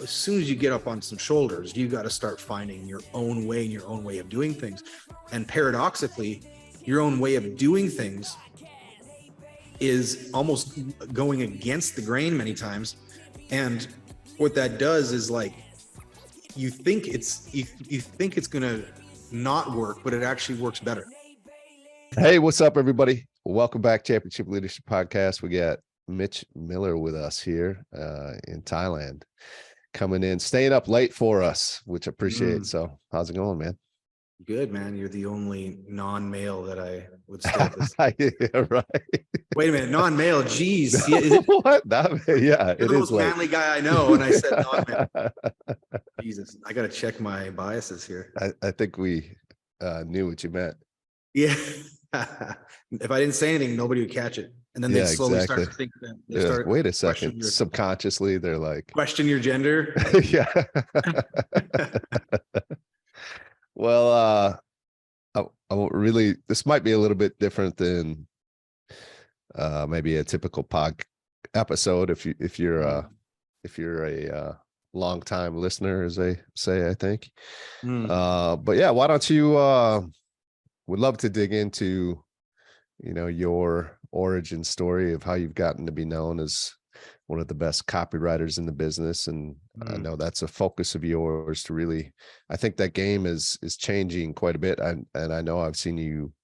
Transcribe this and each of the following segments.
as soon as you get up on some shoulders, you got to start finding your own way and your own way of doing things. And paradoxically, your own way of doing things is almost going against the grain many times. And what that does is like, you think it's going to not work, but it actually works better. Hey, what's up, everybody? Welcome back, Championship Leadership Podcast. We got Mitch Miller with us here in Thailand, coming in, staying up late for us, which I appreciate. So how's it going, man? Good, man. You're the only non-male that I would start this. Yeah, right. Wait a minute, non-male. Geez, What? Yeah, you're the most manly guy I know, and I said non-male. Jesus, I got to check my biases here. I think we knew what you meant. Yeah. If I didn't say anything, nobody would catch it, and then they slowly start to think that. Start wait a second. Subconsciously, they're like, question your gender. Yeah. Well, I really, this might be a little bit different than maybe a typical pod episode. If you're a long time listener, as they say, I think. But yeah, why don't you? Would love to dig into, your origin story of how you've gotten to be known as one of the best copywriters in the business. And I know that's a focus of yours to really, I think that game is changing quite a bit. And I know I've seen you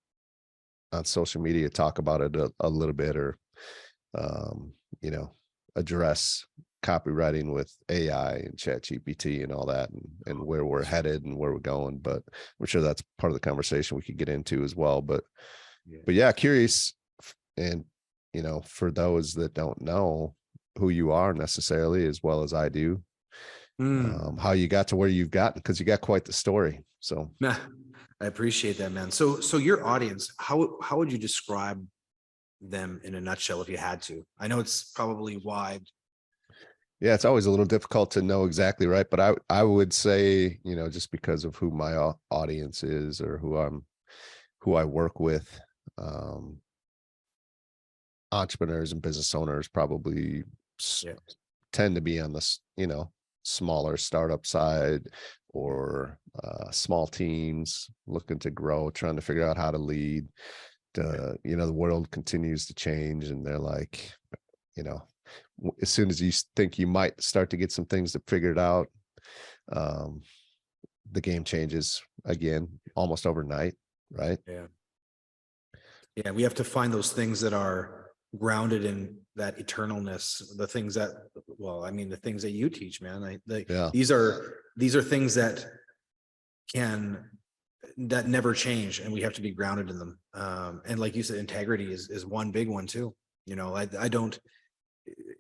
on social media talk about it a little bit, or, address copywriting with AI and ChatGPT and all that, and where we're headed and where we're going. But I'm sure that's part of the conversation we could get into as well. But yeah, curious. And, for those that don't know who you are necessarily, as well as I do, how you got to where you've gotten, because you got quite the story. So I appreciate that, man. So your audience, how would you describe them in a nutshell if you had to? I know it's probably wide. Yeah, it's always a little difficult to know exactly, right? But I would say, just because of who my audience is, or who I work with, entrepreneurs and business owners probably tend to be on this, smaller startup side, or small teams looking to grow, trying to figure out how to lead. The world continues to change, and they're like, as soon as you think you might start to get some things to figure it out, the game changes again almost overnight, right? Yeah, we have to find those things that are grounded in that eternalness, the things that, the things that you teach, man. These are things that never change, and we have to be grounded in them. And like you said, integrity is one big one too.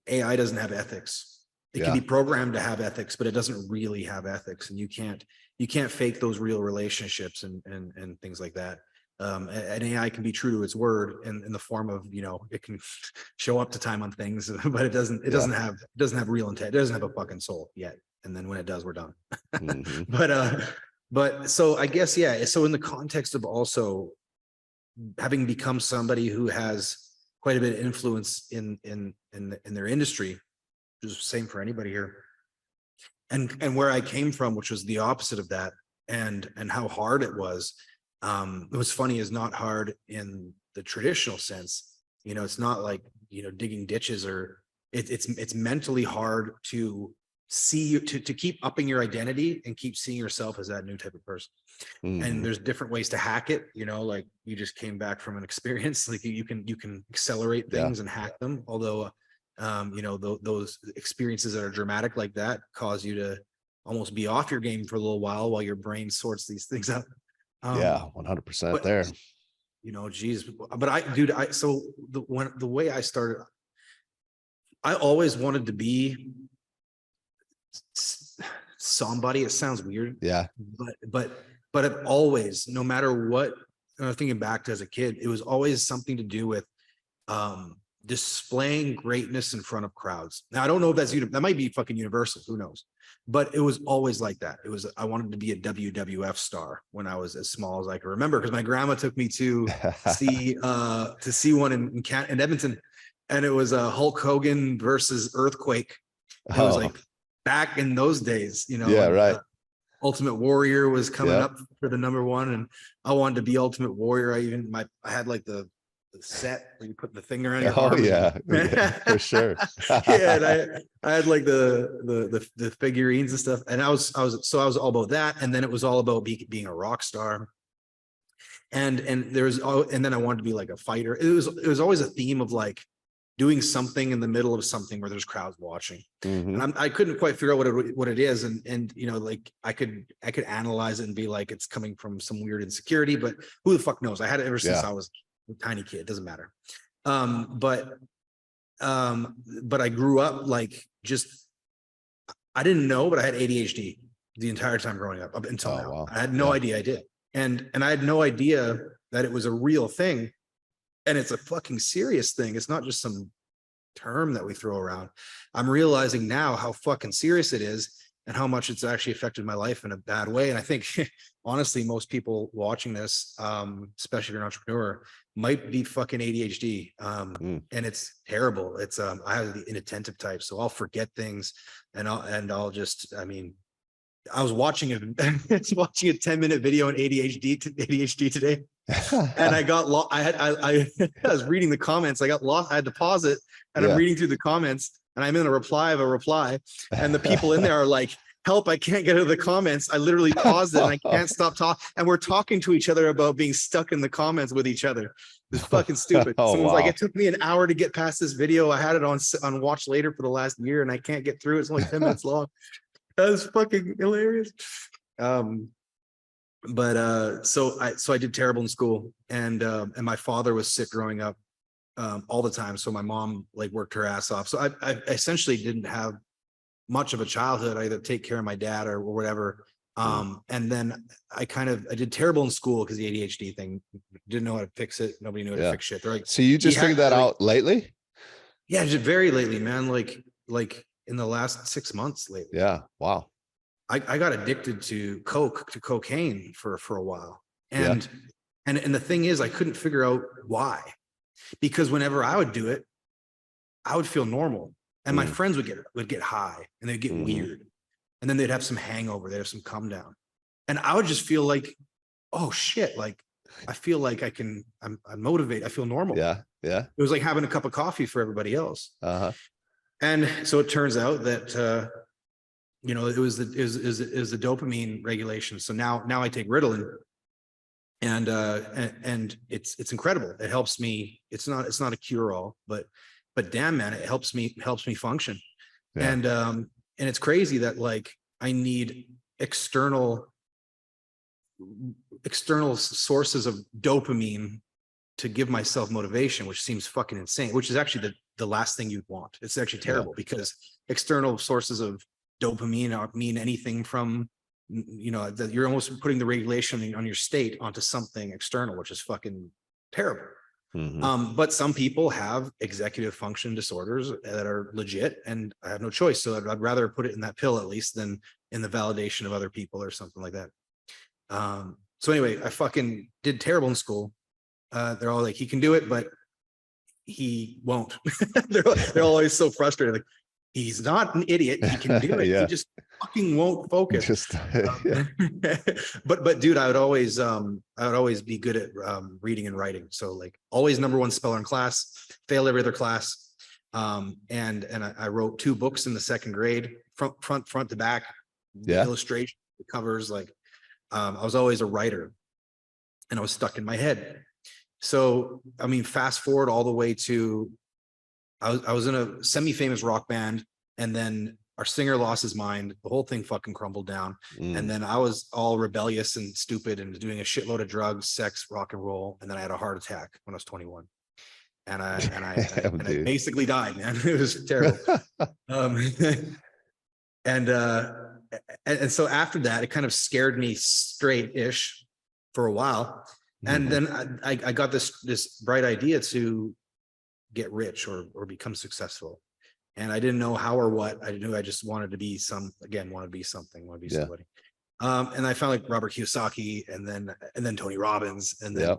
AI doesn't have ethics. It can be programmed to have ethics, but it doesn't really have ethics. And you can't fake those real relationships and things like that. An AI can be true to its word in the form of, it can show up to time on things, but it doesn't have real intent. It doesn't have a fucking soul yet. And then when it does, we're done. But so I guess, so in the context of also having become somebody who has quite a bit of influence in their industry, which is the same for anybody here, and where I came from, which was the opposite of that, and how hard it was. It was funny, is not hard in the traditional sense. It's not like, digging ditches, or it's mentally hard to see to keep upping your identity and keep seeing yourself as that new type of person. And there's different ways to hack it, like you just came back from an experience, like you can accelerate things and hack them. Although those experiences that are dramatic like that cause you to almost be off your game for a little while your brain sorts these things out. 100% there. Geez, but so the way I started, I always wanted to be somebody. It sounds weird, but I've always, no matter what, thinking back to as a kid, it was always something to do with displaying greatness in front of crowds. Now I don't know if that might be fucking universal, who knows, but it was always like that. I wanted to be a WWF star when I was as small as I can remember, because my grandma took me to see one in Edmonton, and it was Hulk Hogan versus Earthquake. It was like back in those days, you know, Yeah, and, right. Ultimate Warrior was coming Yeah. up for the #1, and I wanted to be Ultimate Warrior. I had like the set where you put the thing around your Oh arm. yeah, yeah, for sure. Yeah, and I had like the figurines and stuff, and I was all about that, and then it was all about being a rock star. And there was, and then I wanted to be like a fighter. It was always a theme of like doing something in the middle of something where there's crowds watching. Mhm. And I couldn't quite figure out what it is. And, you know, like I could analyze it and be like, it's coming from some weird insecurity, but who the fuck knows? I had it ever since Yeah. I was a tiny kid. It doesn't matter. But I grew up like I didn't know, but I had ADHD the entire time growing up until Oh, now. wow. I had no idea I did. And I had no idea that it was a real thing. And it's a fucking serious thing. It's not just some term that we throw around. I'm realizing now how fucking serious it is and how much it's actually affected my life in a bad way. And I think honestly, most people watching this, especially if you're an entrepreneur, might be fucking ADHD. And it's terrible. It's I have the inattentive type, so I'll forget things and I'll just, I mean, I was watching a 10-minute video on ADHD today. And I got lost. I was reading the comments. I got lost. I had to pause it, and I'm reading through the comments, and I'm in a reply of a reply, and the people in there are like, "Help! I can't get out of the comments." I literally paused it, and I can't stop talking. And we're talking to each other about being stuck in the comments with each other. It's fucking stupid. Oh, Someone's like, wow. "It took me an hour to get past this video. I had it on watch later for the last year, and I can't get through it. It's only 10 minutes long." That was fucking hilarious. So I did terrible in school, and my father was sick growing up all the time. So my mom like worked her ass off. So I essentially didn't have much of a childhood. I either take care of my dad or whatever. And then I did terrible in school because the ADHD thing, didn't know how to fix it. Nobody knew how to fix shit. They're like, so you just figured that out lately? Yeah, just very lately, man. Like in the last 6 months lately. Yeah. Wow. I got addicted to cocaine for a while. And the thing is, I couldn't figure out why, because whenever I would do it, I would feel normal. And my friends would get high and they'd get weird. And then they'd have some hangover, they'd have some come down. And I would just feel like, oh shit, like I feel like I'm motivated. I feel normal. Yeah. Yeah. It was like having a cup of coffee for everybody else. And so it turns out that you know, it was the dopamine regulation. So now I take Ritalin, and it's incredible. It helps me. It's not a cure all, but damn man, it helps me function. And it's crazy that like I need external sources of dopamine to give myself motivation, which seems fucking insane, which is actually the last thing you'd want. It's actually terrible because external sources of dopamine mean anything from, you know, that you're almost putting the regulation on your state onto something external, which is fucking terrible. But some people have executive function disorders that are legit, and I have no choice. So I'd rather put it in that pill at least than in the validation of other people or something like that. So anyway, I fucking did terrible in school. They're all like, he can do it, but he won't. they're always so frustrated. Like, he's not an idiot. He can do it. He just fucking won't focus. But dude, I would always be good at reading and writing. So like always #1 speller in class, fail every other class. And I wrote 2 books in the 2nd grade, front to back, illustration, the covers. Like I was always a writer, and I was stuck in my head. So I mean, fast forward all the way to I was in a semi-famous rock band, and then our singer lost his mind. The whole thing fucking crumbled down. And then I was all rebellious and stupid and doing a shitload of drugs, sex, rock and roll. And then I had a heart attack when I was 21. And I basically died, man. It was terrible. And so after that, it kind of scared me straight-ish for a while. And then I got this bright idea to get rich or become successful. And I didn't know how or what. I knew I just wanted to be somebody. And I found like Robert Kiyosaki and then Tony Robbins. And then,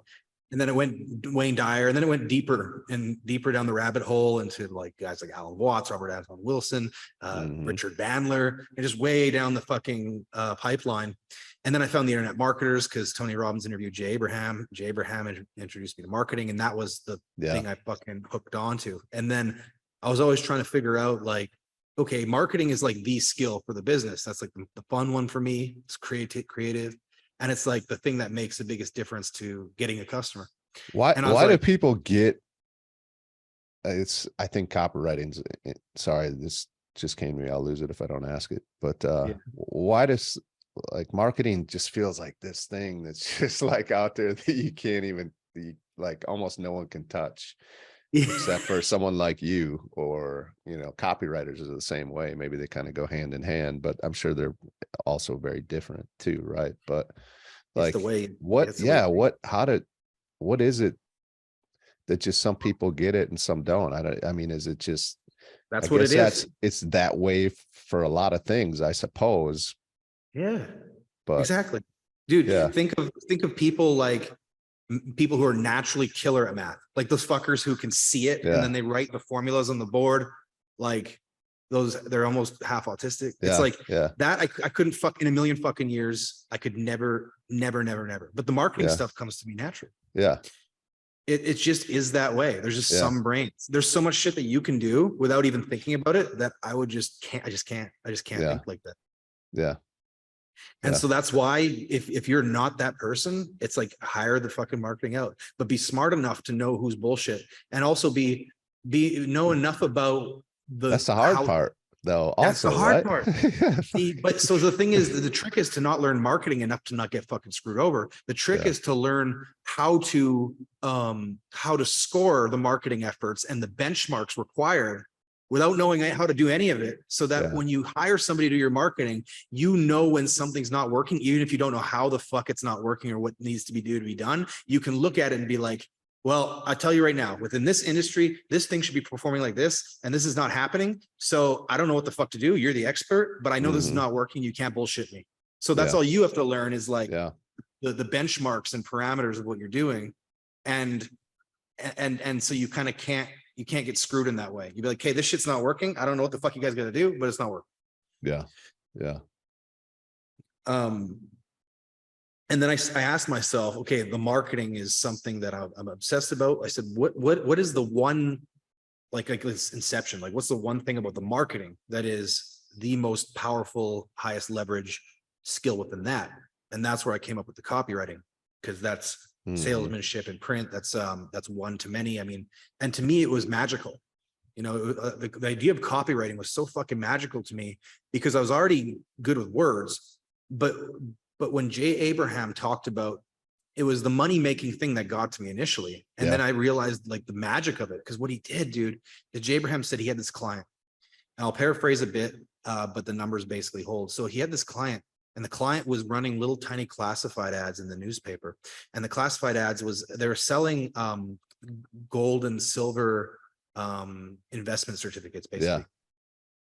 And then it went Wayne Dyer, and then it went deeper and deeper down the rabbit hole into like guys like Alan Watts, Robert Anton Wilson, Richard Bandler, and just way down the fucking pipeline. And then I found the internet marketers because Tony Robbins interviewed Jay Abraham. Jay Abraham introduced me to marketing, and that was the thing I fucking hooked onto. And then I was always trying to figure out like, okay, marketing is like the skill for the business. That's like the fun one for me. It's creative. And it's like the thing that makes the biggest difference to getting a customer. Why like, do people get I think copywriting's, sorry, this just came to me. I'll lose it if I don't ask it. But why does like marketing just feels like this thing that's just like out there that you can't even like almost no one can touch except for someone like you, or, you know, copywriters are the same way. Maybe they kind of go hand in hand, but I'm sure they're also very different too. Right. But like what is it that just some people get it and some don't? I mean, is it just, that's what it is. It's that way for a lot of things, I suppose. Yeah, but exactly. Dude, think of people like people who are naturally killer at math, like those fuckers who can see it and then they write the formulas on the board. Like those, they're almost half autistic. It's like that. I couldn't in a million fucking years. I could never. But the marketing stuff comes to me naturally. Yeah. It just is that way. There's just some brains. There's so much shit that you can do without even thinking about it that I would just can't. I just can't think like that. Yeah. And so that's why if you're not that person, it's like hire the fucking marketing out, but be smart enough to know who's bullshit, and also know enough about that's the hard part though. That's the hard part. But so the thing is, the trick is to not learn marketing enough to not get fucking screwed over. The trick is to learn how to score the marketing efforts and the benchmarks required without knowing how to do any of it, so that when you hire somebody to do your marketing, you know when something's not working, even if you don't know how the fuck it's not working or what needs to be done. You can look at it and be like, well, I tell you right now, within this industry, this thing should be performing like this, and this is not happening. So I don't know what the fuck to do. You're the expert, but I know this is not working. You can't bullshit me. So that's all you have to learn is like the benchmarks and parameters of what you're doing. And so you kind of can't get screwed in that way. You'd be like, hey, this shit's not working. I don't know what the fuck you guys got to do, but it's not working. Yeah. Yeah. And then I asked myself, okay, the marketing is something that I'm obsessed about. I said, what is the one, like this inception, like what's the one thing about the marketing that is the most powerful, highest leverage skill within that? And that's where I came up with the copywriting, because that's salesmanship in print. That's one to many. I mean, and to me, it was magical. You know, the idea of copywriting was so fucking magical to me because I was already good with words, but when Jay Abraham talked about, it was the money-making thing that got to me initially. And then I realized like the magic of it, because what he did, dude, Jay Abraham said he had this client, and I'll paraphrase a bit, but the numbers basically hold. So he had this client, and the client was running little tiny classified ads in the newspaper. And the classified ads they were selling gold and silver investment certificates, basically.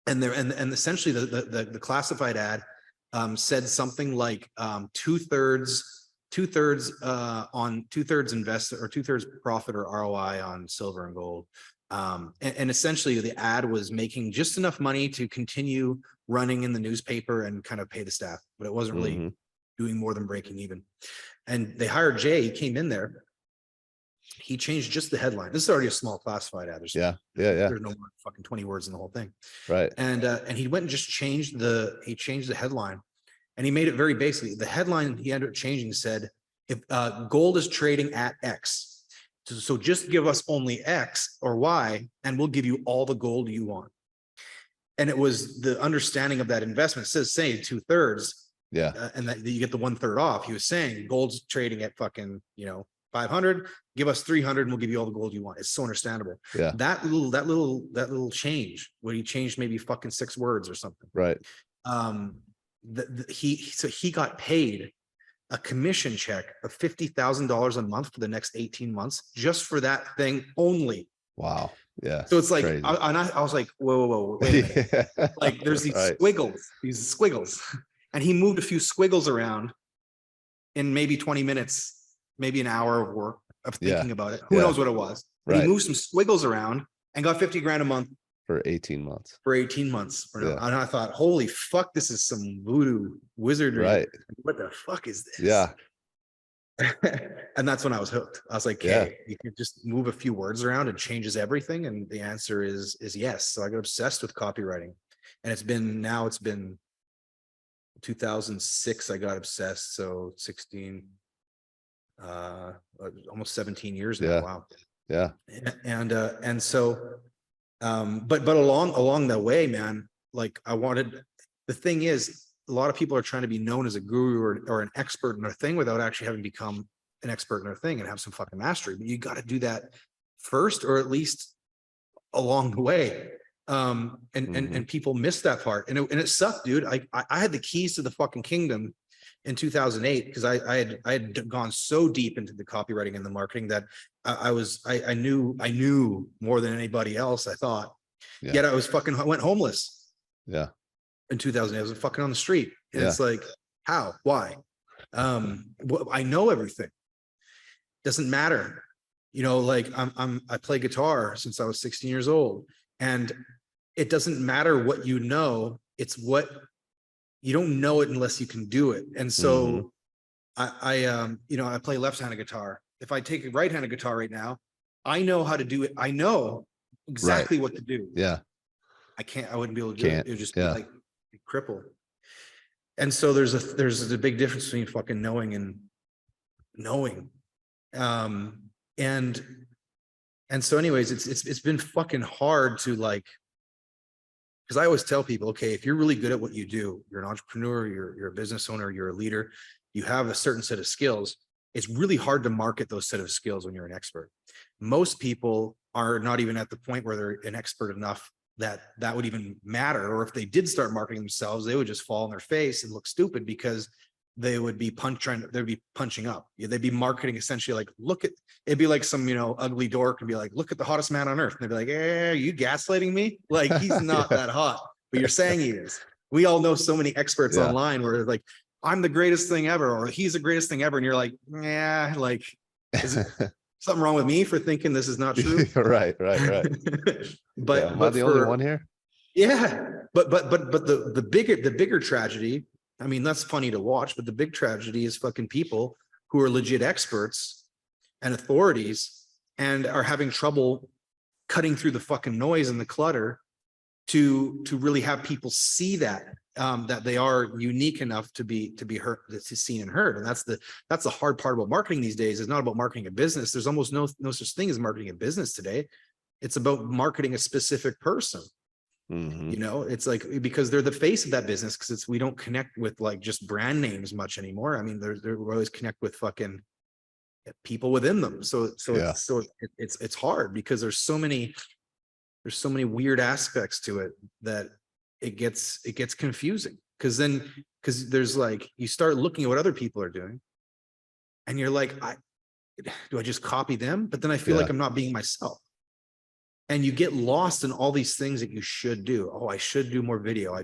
And essentially the classified ad said something like 2/3 invest, or 2/3 profit or ROI on silver and gold. And essentially the ad was making just enough money to continue running in the newspaper and kind of pay the staff, but it wasn't really doing more than breaking even. And they hired Jay. He came in there. He changed just the headline. This is already a small classified ad. There's no more fucking 20 words in the whole thing. Right. And he went and just changed the headline, and he made it very basically. The headline he ended up changing said, if gold is trading at X, so just give us only X or Y, and we'll give you all the gold you want. And it was the understanding of that investment. It says, say 2/3. And that you get the 1/3 off. He was saying gold's trading at fucking, 500, give us 300 and we'll give you all the gold you want. It's so understandable. Yeah. That little change where he changed maybe fucking 6 words or something. Right. He got paid a commission check of $50,000 a month for the next 18 months just for that thing only. Wow. Yeah. So it's like, I was like, whoa, wait a minute. Like there's these squiggles, and he moved a few squiggles around in maybe 20 minutes, maybe an hour of work. of thinking about it. Who Yeah. knows what it was? But he Right. moved some squiggles around and got 50 grand a month For 18 months. for 18 months. Yeah. And I thought, holy fuck, this is some voodoo wizardry. Right. What the fuck is this? Yeah. And that's when I was hooked. I was like, Yeah. hey, you can just move a few words around and changes everything. And the answer is yes. So I got obsessed with copywriting. And it's been 2006, I got obsessed. So 16, almost 17 years now. Yeah. Wow. Yeah. And so, but along the way, man, like the thing is, a lot of people are trying to be known as a guru or an expert in their thing without actually having become an expert in their thing and have some fucking mastery. But you got to do that first, or at least along the way. And people miss that part. And it sucked, dude. I had the keys to the fucking kingdom in 2008 because I had gone so deep into the copywriting and the marketing that I knew more than anybody else, I thought. Yeah. Yet I went homeless. Yeah. In 2008, I was fucking on the street. And Yeah. it's like, how? Why? I know everything. Doesn't matter. Like I play guitar since I was 16 years old. And it doesn't matter what you know. It's what you don't know it unless you can do it. And so I play left-handed guitar. If I take a right-handed guitar right now, I know how to do it. I know exactly what to do. Yeah. I wouldn't be able to do it. It would just be like crippled. And so there's a big difference between fucking knowing and knowing. And so anyways, it's been fucking hard to like, because I always tell people, okay, if you're really good at what you do, you're an entrepreneur, you're a business owner, you're a leader, you have a certain set of skills. It's really hard to market those set of skills when you're an expert. Most people are not even at the point where they're an expert enough that would even matter. Or if they did start marketing themselves, they would just fall on their face and look stupid because they would be punching up. They'd be marketing essentially like, it'd be like some, ugly dork and be like, look at the hottest man on earth. And they'd be like, hey, are you gaslighting me? Like, he's not that hot, but you're saying he is. We all know so many experts online where like, I'm the greatest thing ever, or he's the greatest thing ever. And you're like, yeah, like, is it something wrong with me for thinking this is not true? Right. But am I the only one here? Yeah, but the bigger tragedy, I mean, that's funny to watch, but the big tragedy is fucking people who are legit experts and authorities and are having trouble cutting through the fucking noise and the clutter to really have people see that they are unique enough to be heard, to seen and heard. And that's the hard part about marketing these days. It's not about marketing a business. There's almost no such thing as marketing a business today. It's about marketing a specific person. It's like, because they're the face of that business, because we don't connect with like just brand names much anymore. I mean, we always connect with fucking people within them. So it's hard because there's so many weird aspects to it that it gets confusing. Because there's like, you start looking at what other people are doing and you're like, do I just copy them? But then I feel like I'm not being myself. And you get lost in all these things that you should do. Oh, I should do more video.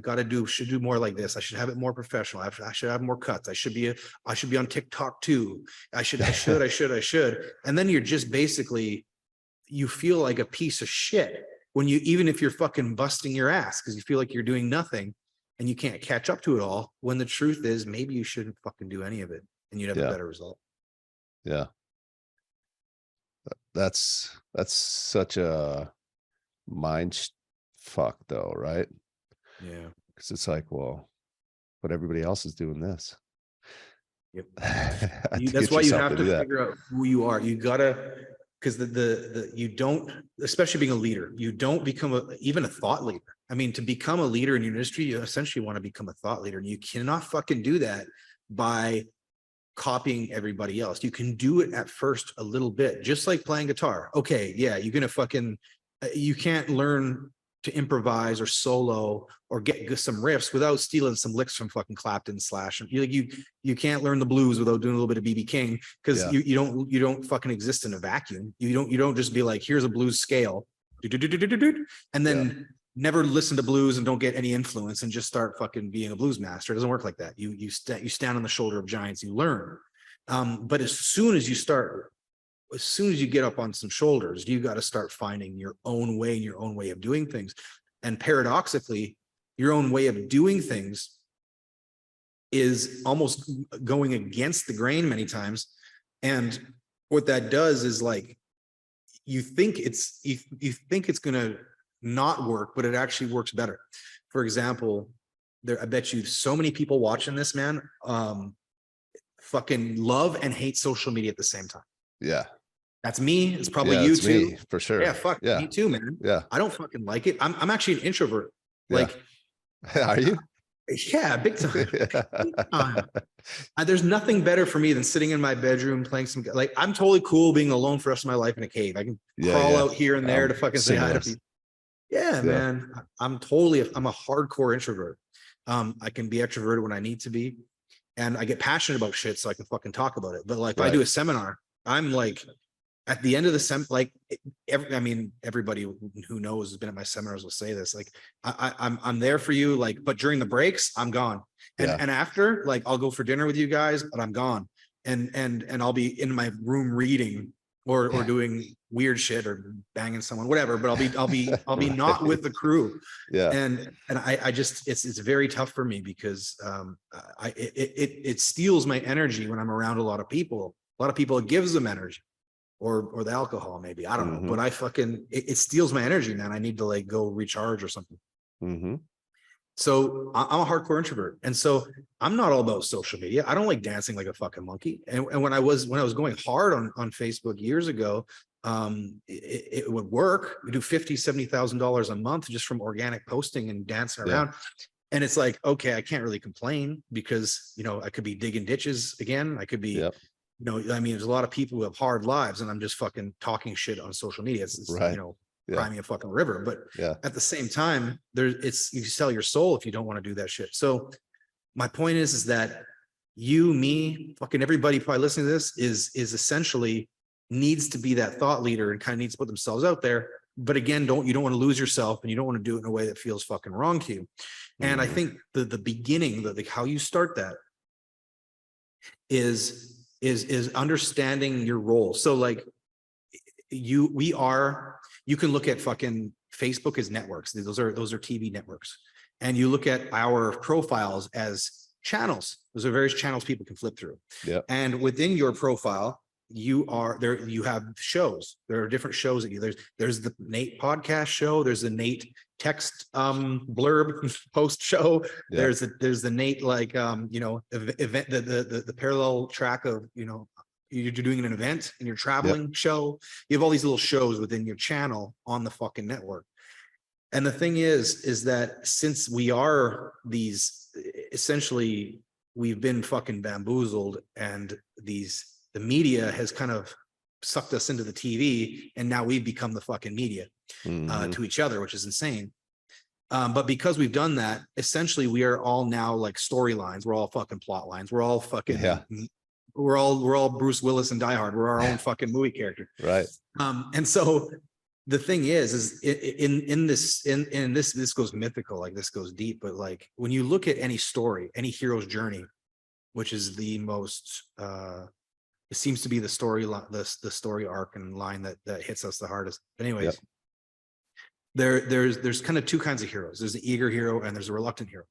Should do more like this. I should have it more professional. I should have more cuts. I should be on TikTok too. I should. And then you're just basically, you feel like a piece of shit even if you're fucking busting your ass because you feel like you're doing nothing and you can't catch up to it all. When the truth is, maybe you shouldn't fucking do any of it and you'd have a better result. Yeah. That's such a mind fuck though, right? Yeah. Because it's like, well, but everybody else is doing this. Yep. That's why you have to figure out who you are. You gotta, because you don't, especially being a leader, you don't become even a thought leader. I mean, to become a leader in your industry, you essentially want to become a thought leader, and you cannot fucking do that by copying everybody else. You can do it at first a little bit, just like playing guitar. Okay, yeah, you're gonna fucking, you can't learn to improvise or solo or get some riffs without stealing some licks from fucking Clapton Slash. You can't learn the blues without doing a little bit of BB King, because you don't fucking exist in a vacuum. You don't just be like, here's a blues scale, and then never listen to blues and don't get any influence and just start fucking being a blues master. It doesn't work like that. You stand on the shoulder of giants, you learn. But as soon as you start as soon as you get up on some shoulders, you got to start finding your own way and your own way of doing things. And paradoxically, your own way of doing things is almost going against the grain many times. And what that does is like, you think it's going to not work, but it actually works better. For example, I bet you so many people watching this, man, fucking love and hate social media at the same time. Yeah. That's me. It's probably you it's too. me, for sure. Yeah, fuck me too, man. Yeah. I don't fucking like it. I'm actually an introvert. Like, are you? Yeah, big time. Big time. There's nothing better for me than sitting in my bedroom playing some, like, I'm totally cool being alone for the rest of my life in a cave. I can crawl out here and there to fucking say hi to people. Yeah, man. I'm a hardcore introvert. I can be extroverted when I need to be, and I get passionate about shit so I can fucking talk about it. But like, if I do a seminar, I'm like, at the end of the like, everybody who knows has been at my seminars will say this, like, I'm there for you, like, but during the breaks, I'm gone. And after, like, I'll go for dinner with you guys, but I'm gone. And I'll be in my room reading or doing weird shit or banging someone, whatever, but I'll be not with the crew. Yeah. And I just, it's very tough for me because it steals my energy when I'm around a lot of people. It gives them energy. Or the alcohol, maybe, I don't know, but I fucking, it steals my energy, man. I need to like go recharge or something. So I'm a hardcore introvert, and so I'm not all about social media. I don't like dancing like a fucking monkey. And when I was going hard on Facebook years ago, it would work. We do $50,000-$70,000 a month just from organic posting and dancing around. And it's like, okay, I can't really complain because, I could be digging ditches again. I could be, there's a lot of people who have hard lives, and I'm just fucking talking shit on social media. It's crying a fucking river. But at the same time, you sell your soul if you don't want to do that shit. So my point is that you, me, fucking everybody probably listening to this is essentially needs to be that thought leader and kind of needs to put themselves out there. But again, you don't want to lose yourself, and you don't want to do it in a way that feels fucking wrong to you. And I think the beginning, how you start that is understanding your role. So like you can look at fucking Facebook as networks. Those are TV networks. And you look at our profiles as channels. Those are various channels people can flip through. Yeah. And within your profile, you have shows. There are different shows that there's the Nate podcast show. There's the Nate text blurb post show. Yeah. There's the Nate, like, event, the parallel track of, you're doing an event and you're traveling show. You have all these little shows within your channel on the fucking network. And the thing is that since we are these, essentially we've been fucking bamboozled, and the media has kind of sucked us into the TV, and now we've become the fucking media to each other, which is insane. But because we've done that, essentially we are all now like storylines. We're all fucking plot lines. We're all fucking, we're all Bruce Willis and Die Hard. We're our own fucking movie character. Right. And so the thing is in this goes mythical, like this goes deep, but like when you look at any story, any hero's journey, which is the most, it seems to be the story arc and line that hits us the hardest. But anyways, there's kind of two kinds of heroes. There's the eager hero and there's a reluctant hero.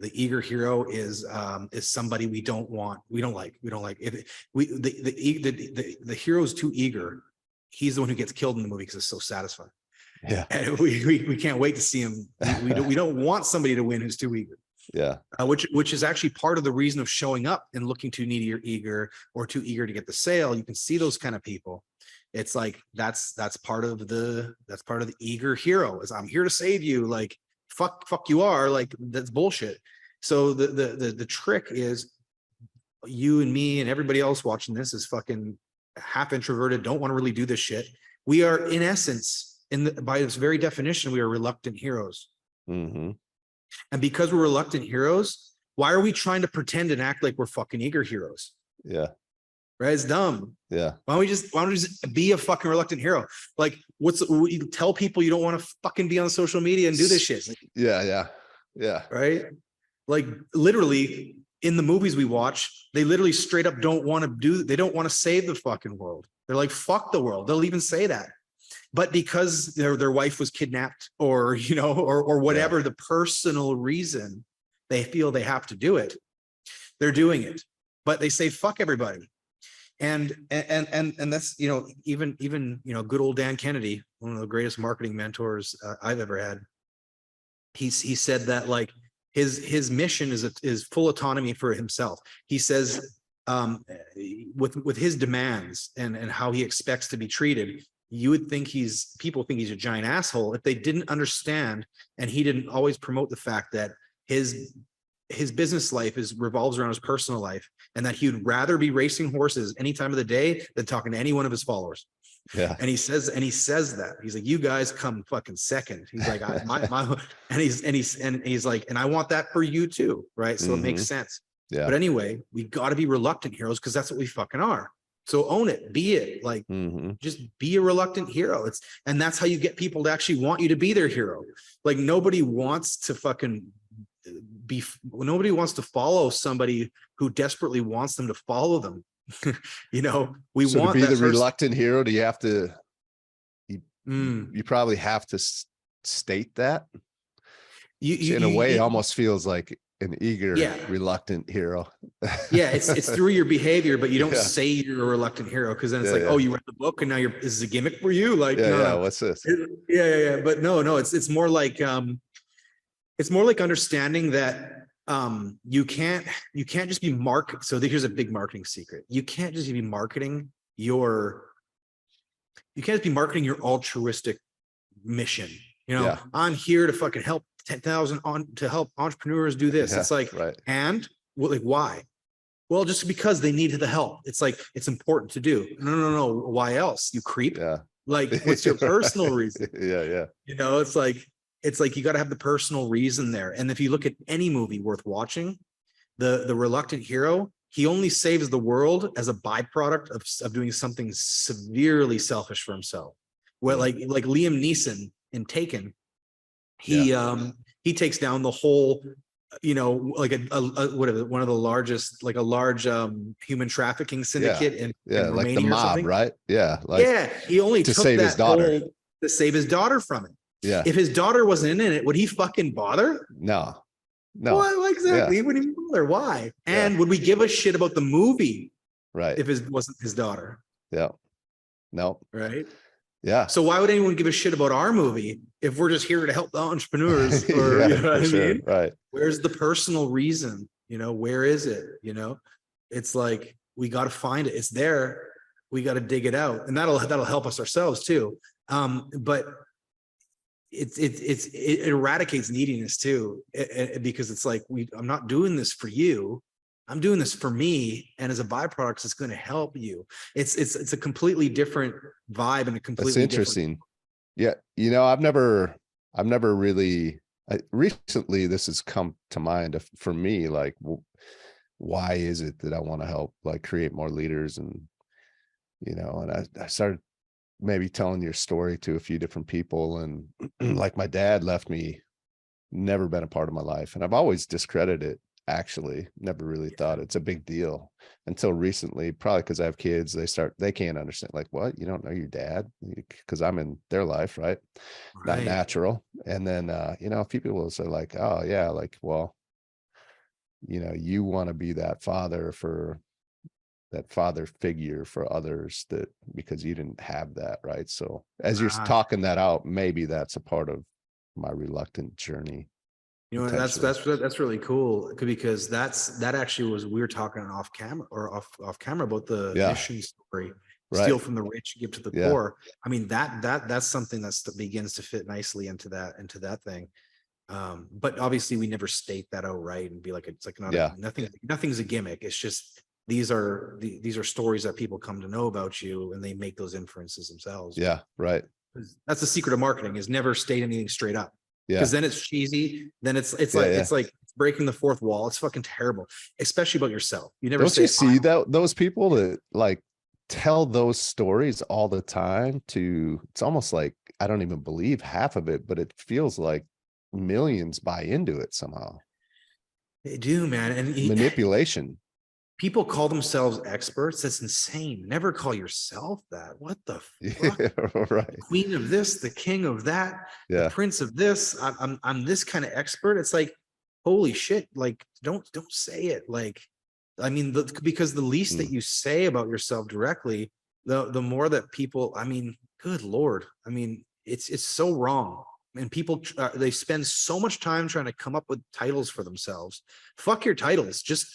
The eager hero is somebody we don't like. If the hero's too eager, he's the one who gets killed in the movie because it's so satisfying. Yeah, and we can't wait to see him. We don't want somebody to win who's too eager. Yeah, which is actually part of the reason of showing up and looking too needy or eager or too eager to get the sale. You can see those kind of people. It's like that's part of the eager hero, is I'm here to save you. Like fuck you are, like that's bullshit. So the trick is you and me and everybody else watching this is fucking half introverted, don't want to really do this shit. We are in essence, by its very definition, we are reluctant heroes. Mm-hmm. And because we're reluctant heroes, why are we trying to pretend and act like we're fucking eager heroes? Yeah. Right? It's dumb. Yeah. Why don't we just be a fucking reluctant hero? Like, you tell people you don't want to fucking be on social media and do this shit. Like, yeah. Right? Like literally in the movies we watch, they literally straight up they don't want to save the fucking world. They're like, fuck the world. They'll even say that. But because their wife was kidnapped, or, you know, or whatever the personal reason they feel they have to do it, they're doing it. But they say, fuck everybody. And that's, you know, even, you know, good old Dan Kennedy, one of the greatest marketing mentors I've ever had. He said that, like, his mission is full autonomy for himself. He says, with his demands and how he expects to be treated, you would think people think he's a giant asshole if they didn't understand. And he didn't always promote the fact that his business life revolves around his personal life, and that he would rather be racing horses any time of the day than talking to any one of his followers. Yeah. And he says that, he's like, you guys come fucking second. He's like, and he's like, and I want that for you too. Right. So it makes sense. Yeah. But anyway, we got to be reluctant heroes, because that's what we fucking are. So own it, be it, like, just be a reluctant hero. And that's how you get people to actually want you to be their hero. Like, nobody wants to follow somebody who desperately wants them to follow them. You know, so want to be that the reluctant hero, do you have to, you probably have to state that. You in a way, it almost feels like an eager, reluctant hero. Yeah, it's through your behavior, but you don't say you're a reluctant hero, because then it's like, oh, you read the book and now this is a gimmick for you. Like, no. What's this? But no, it's more like, it's more like understanding that you can't just be so here's a big marketing secret. You can't just be marketing your altruistic mission. You know, I'm here to fucking help 10,000 to help entrepreneurs do this. It's like, and like, why? Well, just because they need the help. It's like, it's important to do. No. Why else? You creep. Like, what's your personal reason? You know, it's like you got to have the personal reason there. And if you look at any movie worth watching, the reluctant hero, he only saves the world as a byproduct of doing something severely selfish for himself. Well, like Liam Neeson in Taken, he takes down the whole, you know, like one of the largest, like a large human trafficking syndicate in Romania, like the mob, right? He only to took save that his daughter. To save his daughter from it. If his daughter wasn't in it, would he fucking bother? No. Well, exactly. He wouldn't even bother. Why? And would we give a shit about the movie? Right. If it wasn't his daughter? No. Right. So why would anyone give a shit about our movie if we're just here to help the entrepreneurs? Or you know what I mean? Right. Where's the personal reason? You know, where is it? You know, it's like, we got to find it. It's there. We got to dig it out, and that'll help us ourselves too. But it eradicates neediness too, because it's like, I'm not doing this for you. I'm doing this for me, and as a byproduct, it's going to help you. It's a completely different vibe and a completely. That's interesting. Yeah, you know, I've never really. Recently, this has come to mind for me. Like, why is it that I want to help, like, create more leaders, and you know, and I started maybe telling your story to a few different people, and like, my dad left me, never been a part of my life, and I've always discredited it. Actually, never really thought it's a big deal until recently, probably because I have kids. They can't understand, like, what, you don't know your dad? Because I'm in their life, right? Not natural. And then you know, a few people will say, like, oh yeah, like, well, you know, you want to be that father figure for others, that because you didn't have that, right? So as you're talking that out, maybe that's a part of my reluctant journey. You know, that's really cool, because that actually was, we were talking off camera about the mission story. Steal from the rich, give to the poor. I mean, that's something that begins to fit nicely into that thing. But obviously we never state that out right and be like, it's like nothing's a gimmick. It's just, these are stories that people come to know about you, and they make those inferences themselves. Yeah, right. That's the secret of marketing, is never state anything straight up. Yeah. Because then it's cheesy. Then it's like breaking the fourth wall. It's fucking terrible, especially about yourself. You never see those people that like tell those stories all the time. It's almost like, I don't even believe half of it, but it feels like millions buy into it somehow. They do, man. And manipulation. People call themselves experts. That's insane. Never call yourself that. What the fuck? Yeah, The right. queen of this, the king of that, the Yeah. prince of this. I'm this kind of expert. It's like, holy shit. Like, don't say it. Like, I mean, because the least that Mm. you say about yourself directly, the more that people, I mean, good Lord. I mean, it's so wrong. And people, they spend so much time trying to come up with titles for themselves. Fuck your titles. Just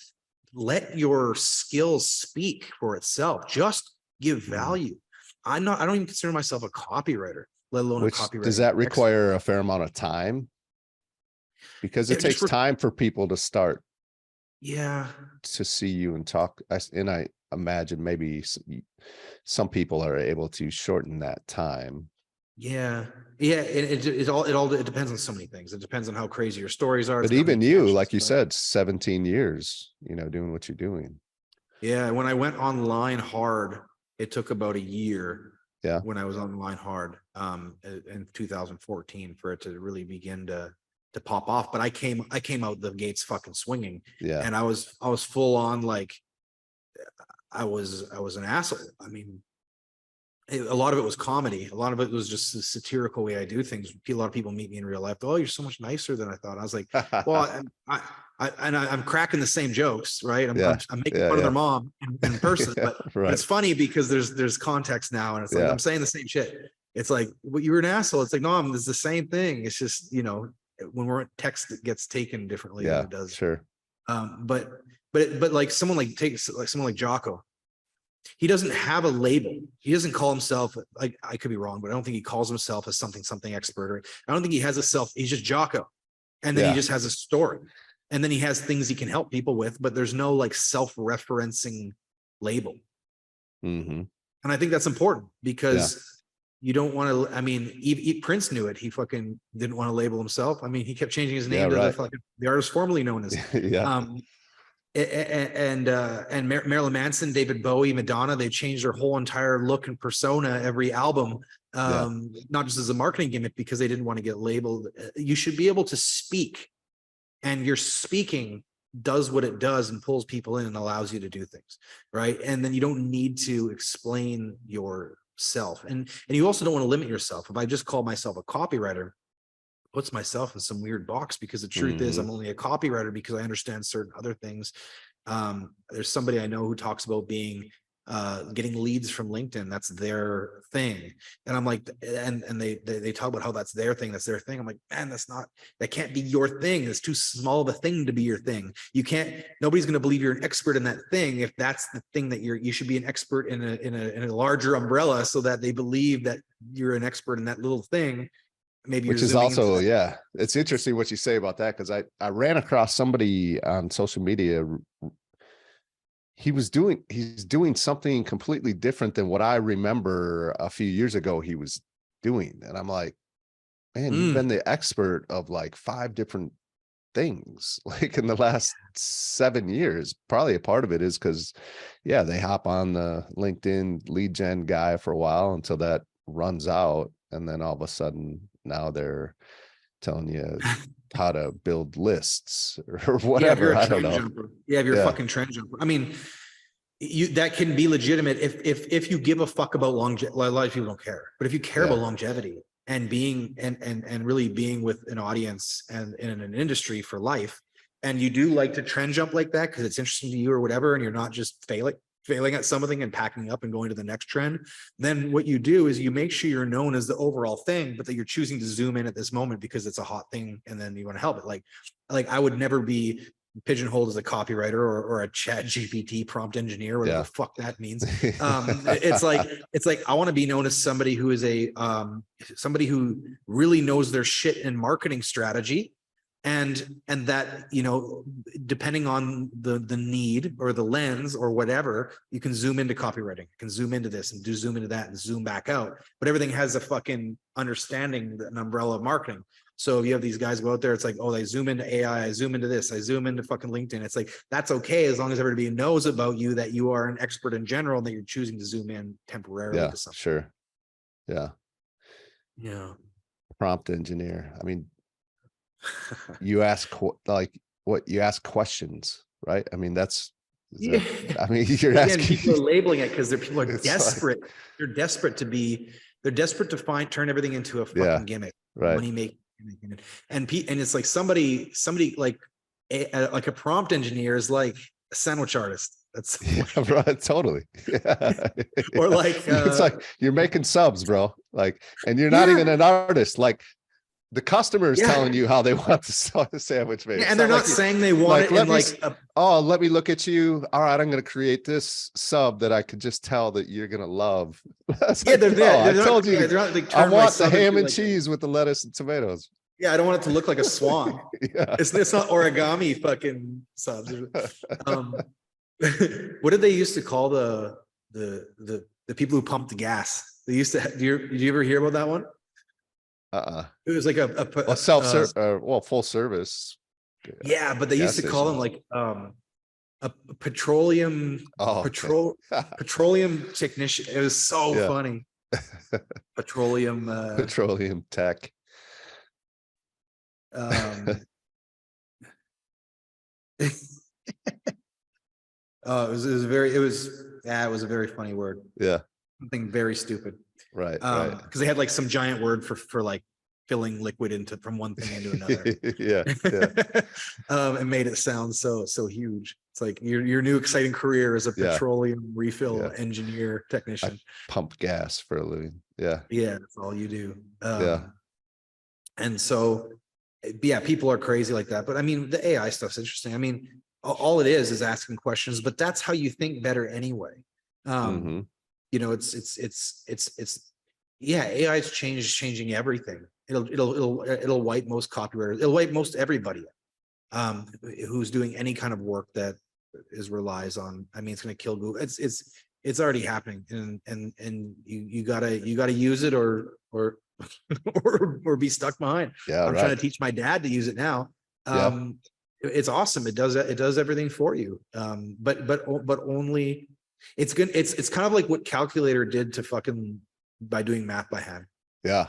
let your skills speak for itself. Just give value. I don't even consider myself a copywriter, let alone a Which does copywriting that expert. require a fair amount of time? Because it It just takes time for people to start yeah. to see you and talk. And I imagine maybe some people are able to shorten that time. Yeah. It depends on so many things. It depends on how crazy your stories are. But It's how many even you, connections like you you have. said, 17 years, doing what you're doing. Yeah. When I went online hard, it took about a year Yeah. when I was online hard in 2014 for it to really begin to pop off. But I came out the gates fucking swinging. Yeah. And I was full on like I was an asshole. I mean, a lot of it was comedy. A lot of it was just the satirical way I do things. A lot of people meet me in real life. Oh, you're so much nicer than I thought. I was like, well, I'm cracking the same jokes, right? Yeah. I'm making Yeah. fun of Yeah. their mom in person, Yeah, but right. it's funny because there's context now, and it's like Yeah. I'm saying the same shit. It's like, well, you're an asshole. It's like, no, it's the same thing. It's just when we're text, it gets taken differently than Yeah. it does. Sure. But like someone like Jocko. He doesn't have a label. He doesn't call himself, like, I could be wrong, but I don't think he calls himself as something expert. Or I don't think he has a self. He's just Jocko. And then he Yeah. just has a story. And then he has things he can help people with, but there's no like self-referencing label. Mm-hmm. And I think that's important because Yeah. you don't want to, I mean, Prince knew it. He fucking didn't want to label himself. I mean, he kept changing his name Yeah. to Right. the artist formerly known as. Yeah. And Marilyn Manson, David Bowie, Madonna, they changed their whole entire look and persona every album, Yeah. not just as a marketing gimmick because they didn't want to get labeled. You should be able to speak, and your speaking does what it does and pulls people in and allows you to do things, right? And then you don't need to explain yourself, and you also don't want to limit yourself. If I just call myself a copywriter, puts myself in some weird box, because the truth is I'm only a copywriter because I understand certain other things. There's somebody I know who talks about being getting leads from LinkedIn. That's their thing. And I'm like, and they talk about how that's their thing. I'm like, man, that can't be your thing. It's too small of a thing to be your thing. Nobody's going to believe you're an expert in that thing if that's the thing that you should be an expert in a larger umbrella, so that they believe that you're an expert in that little thing. Maybe Which is also, yeah, it's interesting what you say about that, because I ran across somebody on social media. He's doing something completely different than what I remember a few years ago he was doing. And I'm like, man, you've been the expert of like 5 different things like in the last 7 years. Probably a part of it is because, yeah, they hop on the LinkedIn lead gen guy for a while until that runs out. And then all of a sudden now they're telling you how to build lists or whatever. Yeah, if you're a I don't trend know. jumper. Yeah, if you're a fucking trend jumper. I mean, that can be legitimate if you give a fuck about longevity. A lot of people don't care, but if you care about longevity and being and really being with an audience and in an industry for life, and you do like to trend jump like that because it's interesting to you or whatever, and you're not just failing at something and packing up and going to the next trend, then what you do is you make sure you're known as the overall thing, but that you're choosing to zoom in at this moment because it's a hot thing, and then you want to help it. Like I would never be pigeonholed as a copywriter or a ChatGPT prompt engineer, whatever the fuck that means. It's like I want to be known as somebody who is somebody who really knows their shit in marketing strategy, and that, depending on the need or the lens or whatever, you can zoom into copywriting, you can zoom into this and zoom into that and zoom back out, but everything has a fucking understanding, an umbrella of marketing. So if you have these guys go out there, it's like, oh, they zoom into AI, I zoom into this, I zoom into fucking LinkedIn. It's like, that's okay, as long as everybody knows about you, that you are an expert in general, and that you're choosing to zoom in temporarily to something. Sure. Yeah. Yeah. Prompt engineer. I mean, you ask questions, right? I mean, that's Yeah. I mean, you're Again, asking. people are labeling it because people are It's desperate. They're desperate to turn everything into a fucking gimmick, right. money making gimmick. And it's like somebody like a prompt engineer is like a sandwich artist. That's right, totally. Yeah. Or like it's like you're making subs, bro. Like, and you're not even an artist. Like, the customer is telling you how they want the sandwich made. And they're not saying they want it in like let me look at you. All right, I'm going to create this sub that I could just tell that you're going to love. I told you. I want the ham and cheese with the lettuce and tomatoes. Yeah, I don't want it to look like a swan. It's not origami fucking subs. What did they used to call the people who pumped the gas? They used to. Did you ever hear about that one? It was like a self-service, full service. Yeah, but they used to call them like a petroleum petroleum technician. It was so funny. Petroleum tech. It was a very funny word. Yeah. Something very stupid. Right. Because they had like some giant word for like filling liquid from one thing into another. Yeah. It made it sound so huge. It's like your new exciting career as a petroleum refill engineer technician. I pump gas for a living. Yeah. Yeah, that's all you do. And so people are crazy like that. But I mean, the AI stuff's interesting. I mean, all it is asking questions, but that's how you think better anyway. You know, AI is changing everything. It'll wipe most copywriters. It'll wipe most everybody who's doing any kind of work that relies on. I mean, it's going to kill Google. It's already happening, and you gotta use it or be stuck behind. I'm trying to teach my dad to use it now. It's awesome. It does everything for you. But only. It's good. It's kind of like what calculator did to fucking by doing math by hand. Yeah.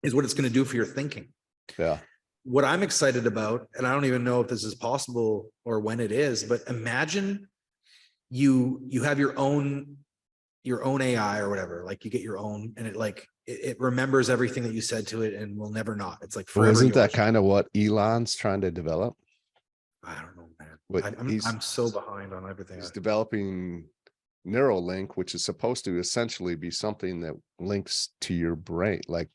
Is what it's going to do for your thinking. Yeah. What I'm excited about, and I don't even know if this is possible or when it is, but imagine you have your own AI or whatever, like you get your own, and it remembers everything that you said to it and will never not. It's like forever. Isn't that kind of what Elon's trying to develop? I don't know, man. I'm so behind on everything. He's developing Neuralink, which is supposed to essentially be something that links to your brain. Like,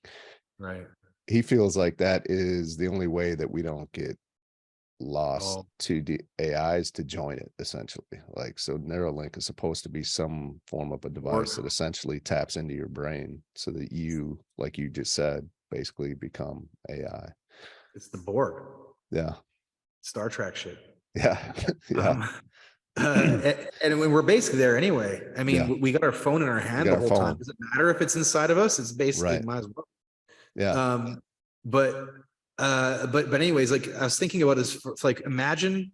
right. He feels like that is the only way that we don't get lost to the AIs to join it, essentially. Like, so Neuralink is supposed to be some form of a device that essentially taps into your brain so that you, like you just said, basically become AI. It's the Borg. Yeah. Star Trek shit. Yeah. And we're basically there anyway. I mean, we got our phone in our hand the whole time. Does it matter if it's inside of us? It's basically might as well. Yeah. But anyways, like I was thinking about is like, imagine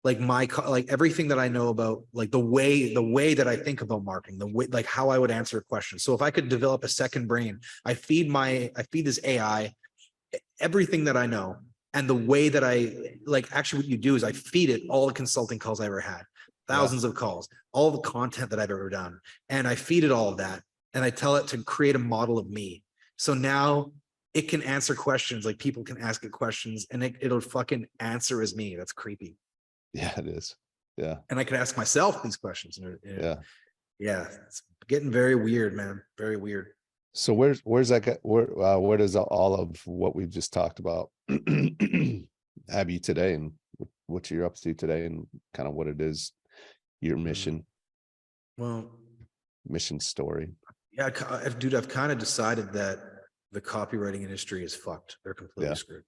like everything that I know about like the way that I think about marketing, the way, like how I would answer a question. So if I could develop a second brain, I feed this AI everything that I know. And the way that actually what you do is I feed it all the consulting calls I ever had, thousands of calls, all the content that I've ever done. And I feed it all of that. And I tell it to create a model of me. So now it can answer questions, like people can ask it questions and it'll fucking answer as me. That's creepy. Yeah, it is. Yeah. And I can ask myself these questions. Yeah. It's getting very weird, man. Very weird. So where's that? Where does all of what we've just talked about have you today, and what you're up to today, and kind of what it is, your mission? Well, mission story. Yeah, dude, I've kind of decided that the copywriting industry is fucked. They're completely screwed.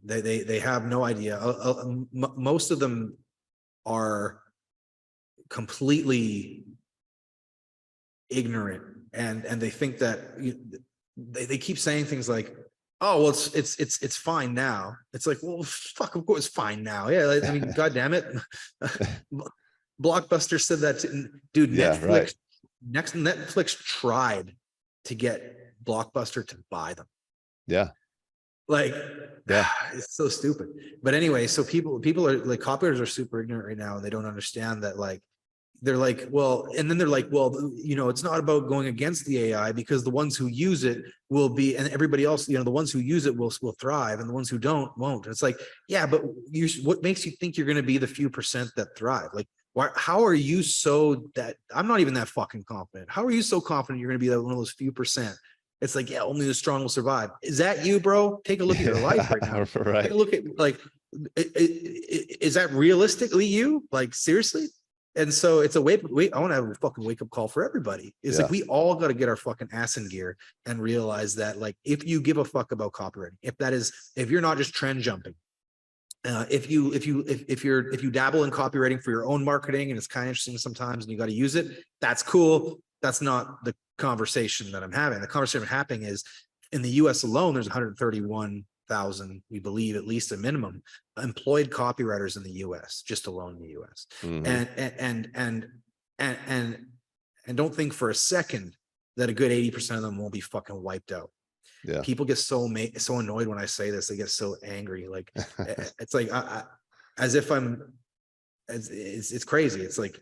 They have no idea. Most of them are completely ignorant, and they think that they keep saying things like, oh well, it's fine now. It's like, well, fuck, of course it's fine now. Yeah, I mean, god damn it. Blockbuster said that dude. Netflix tried to get Blockbuster to buy them. Like, Yeah. it's so stupid. But anyway, so people are like, copywriters are super ignorant right now. And they don't understand that, like, they're like, well, and then they're like, well, it's not about going against the AI, because the ones who use it will be, and everybody else, the ones who use it will thrive, and the ones who don't won't. It's like, yeah, but what makes you think you're going to be the few percent that thrive? Like, how are you I'm not even that fucking confident. How are you so confident you're going to be that one of those few percent? It's like, yeah, only the strong will survive. Is that you, bro? Take a look at your life right now. Right. Take a look at, like, is that realistically you? Like, seriously? And so it's I want to have a fucking wake up call for everybody. It's like, we all got to get our fucking ass in gear and realize that, like, if you give a fuck about copywriting, if you're not just trend jumping, if you dabble in copywriting for your own marketing and it's kind of interesting sometimes and you got to use it, that's cool. That's not the conversation that I'm having. The conversation I'm having is, in the US alone, there's 131,000, we believe, at least a minimum, employed copywriters in the US, just alone in the US. And don't think for a second that a good 80% of them won't be fucking wiped out. Yeah. People get so annoyed when I say this. They get so angry. Like, it's like, as if it's crazy. It's like,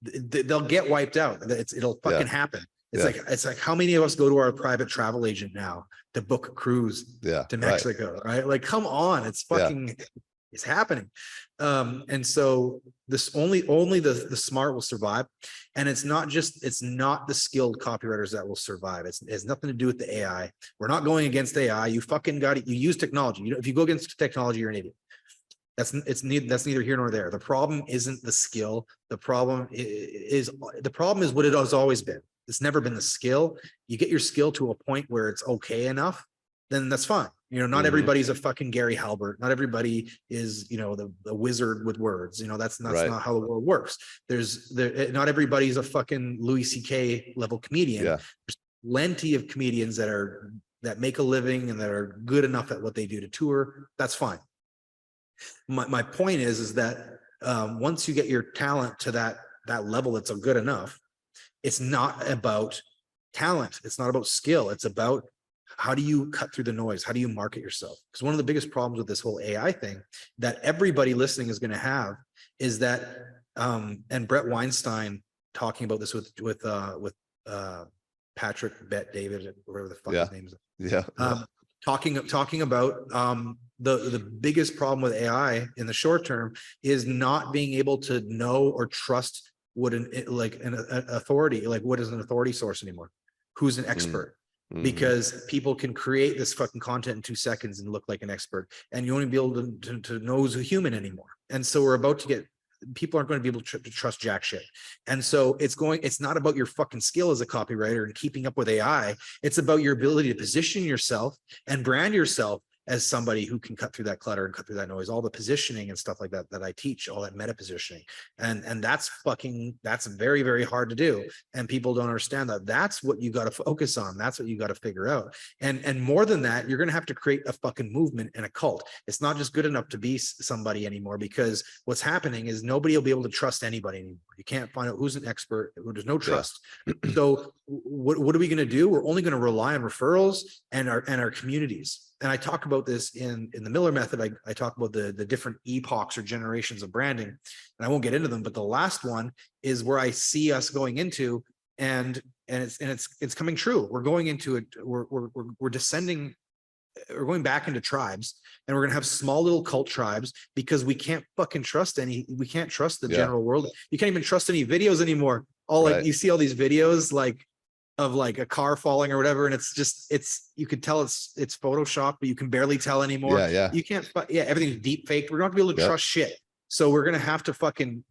they'll get wiped out. It'll fucking happen. It's like how many of us go to our private travel agent now to book a cruise to Mexico, right? Like, come on, it's fucking, it's happening. And so this only the smart will survive. And it's not the skilled copywriters that will survive. It has nothing to do with the AI. We're not going against AI. You fucking got it. You use technology. If you go against technology, you're an idiot. That's neither here nor there. The problem isn't the skill. The problem is what it has always been. It's never been the skill. You get your skill to a point where it's okay enough, then that's fine. Not everybody's a fucking Gary Halbert. Not everybody is, the wizard with words. That's not how the world works. Not everybody's a fucking Louis C.K. level comedian. Yeah. There's plenty of comedians that make a living and that are good enough at what they do to tour. That's fine. My point is that once you get your talent to that level that's good enough, it's not about talent. It's not about skill. It's about, how do you cut through the noise? How do you market yourself? Because one of the biggest problems with this whole AI thing that everybody listening is going to have is that, and Brett Weinstein talking about this with Patrick Bet David, whatever the fuck his name is. Yeah. Talking about the biggest problem with AI in the short term is not being able to know or trust what an authority, like, what is an authority source anymore? Who's an expert? Because people can create this fucking content in 2 seconds and look like an expert, and you won't be able to know who's a human anymore. And so people aren't going to be able to trust jack shit. And so it's not about your fucking skill as a copywriter and keeping up with AI. It's about your ability to position yourself and brand yourself as somebody who can cut through that clutter and cut through that noise, all the positioning and stuff like that I teach, all that meta positioning. And that's very, very hard to do. And people don't understand that. That's what you got to focus on. That's what you got to figure out. And more than that, you're going to have to create a fucking movement and a cult. It's not just good enough to be somebody anymore, because what's happening is nobody will be able to trust anybody anymore. You can't find out who's an expert. There's no trust. So what are we going to do? We're only going to rely on referrals and our communities. And I talk about this in the Miller method. I talk about the different epochs or generations of branding, and I won't get into them, but the last one is where I see us going into, and it's coming true. We're going into it. We're descending. We're going back into tribes, and we're going to have small little cult tribes, because we can't fucking trust we can't trust the general world. You can't even trust any videos anymore. Like, you see all these videos of like a car falling or whatever, and you could tell it's Photoshop, but you can barely tell anymore. You can't, everything's deep faked. We're not gonna be able to trust shit. So we're gonna have to fucking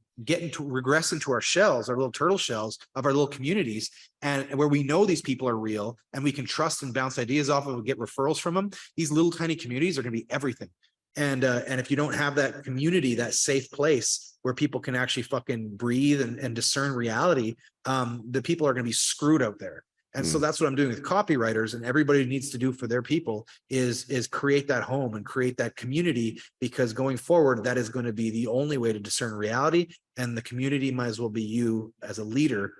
regress into our shells, our little turtle shells of our little communities, and where we know these people are real and we can trust and bounce ideas off of and get referrals from them. These little tiny communities are gonna be everything. And if you don't have that community, that safe place where people can actually fucking breathe and discern reality, the people are going to be screwed out there. And so that's what I'm doing with copywriters, and everybody needs to do for their people is create that home and create that community, because going forward, that is going to be the only way to discern reality, and the community might as well be you as a leader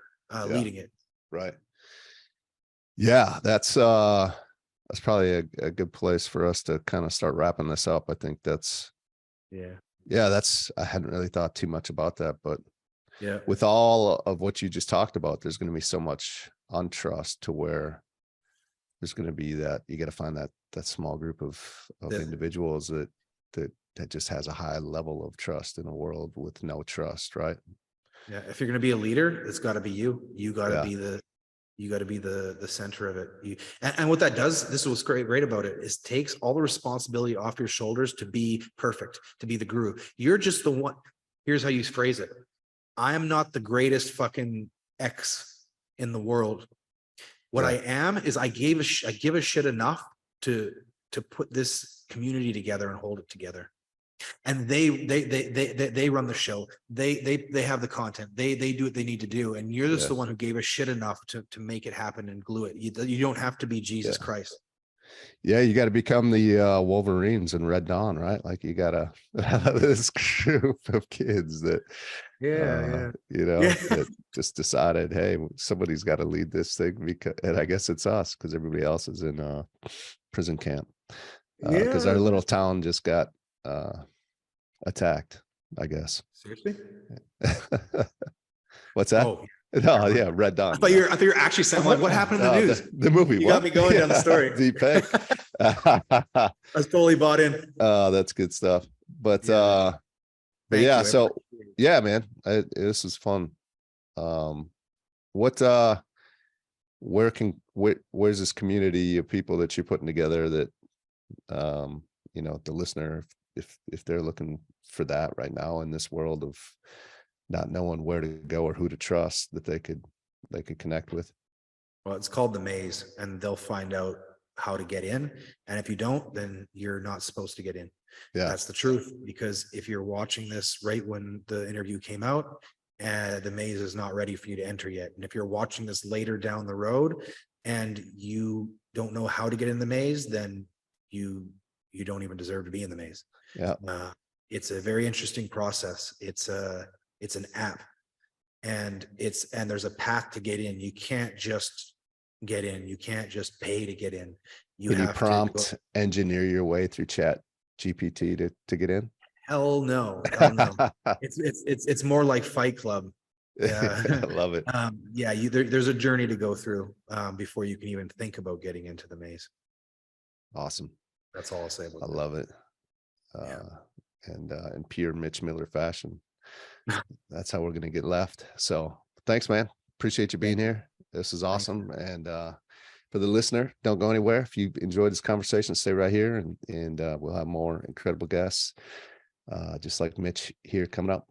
leading it. Right. Yeah, that's that's probably a good place for us to kind of start wrapping this up. I think that's, Yeah. I hadn't really thought too much about that, but Yeah. with all of what you just talked about, there's going to be so much untrust to where there's going to be that you got to find that small group of individuals that just has a high level of trust in a world with no trust, right? Yeah. If you're going to be a leader, it's got to be you. You got to Yeah. be the center of it. And what that does, this is what's great about it, is takes all the responsibility off your shoulders to be perfect, to be the guru. You're just the one. Here's how you phrase it. I am not the greatest fucking X in the world. What I am is I give a shit enough to put this community together and hold it together. And they run the show. They have the content. They do what they need to do. And you're just the one who gave a shit enough to make it happen and glue it. You don't have to be Jesus Christ. Yeah, you got to become the Wolverines in Red Dawn, right? Like you got to this group of kids that, that just decided, hey, somebody's got to lead this thing, and I guess it's us because everybody else is in prison camp. Because our little town just got attacked, I guess. Seriously? What's that? Oh, no, yeah, Red Dawn. I thought you were actually saying, like, what happened in the news? The movie. You got me going down the story. Deep Egg. I was totally bought in. That's good stuff. But yeah, so yeah, man, this is fun. Where's this community of people that you're putting together that the listener, if they're looking for that right now in this world of not knowing where to go or who to trust, that they could connect with? Well, it's called The Maze, and they'll find out how to get in. And if you don't, then you're not supposed to get in. Yeah, that's the truth. Because if you're watching this right when the interview came out, the maze is not ready for you to enter yet. And if you're watching this later down the road and you don't know how to get in the maze, then you don't even deserve to be in the maze. Yeah, it's a very interesting process. It's an app, and there's a path to get in. You can't just get in. You can't just pay to get in. Can you prompt engineer your way through ChatGPT to get in? Hell no. Hell no. It's more like Fight Club. Yeah. I love it. There's a journey to go through before you can even think about getting into the maze. Awesome. That's all I'll say about I love it. And in pure Mitch Miller fashion, that's how we're going to get left. So thanks, man. Appreciate you being here. This is awesome. And for the listener, don't go anywhere. If you enjoyed this conversation, stay right here, and we'll have more incredible guests just like Mitch here coming up.